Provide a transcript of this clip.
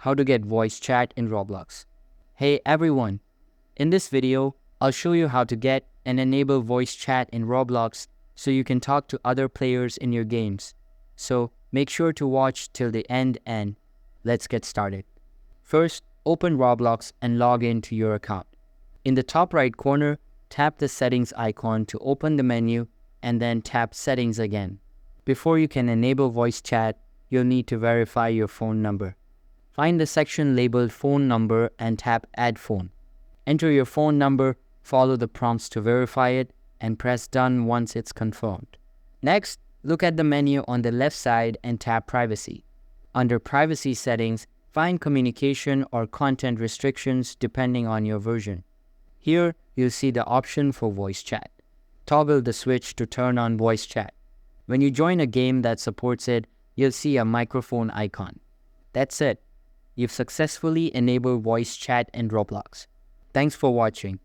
how to get voice chat in Roblox. Hey everyone, in this video, I'll show you how to get and enable voice chat in Roblox so you can talk to other players in your games. So make sure to watch till the end and let's get started. First, open Roblox and log in to your account. In the top right corner, tap the settings icon to open the menu and then tap settings again. Before you can enable voice chat, you'll need to verify your phone number. Find the section labeled phone number and tap add phone. Enter your phone number, follow the prompts to verify it, and press done once it's confirmed. Next, look at the menu on the left side and tap privacy. Under privacy settings, find communication or content restrictions depending on your version. Here, you'll see the option for voice chat. Toggle the switch to turn on voice chat. When you join a game that supports it, you'll see a microphone icon. That's it. You've successfully enabled voice chat in Roblox. Thanks for watching.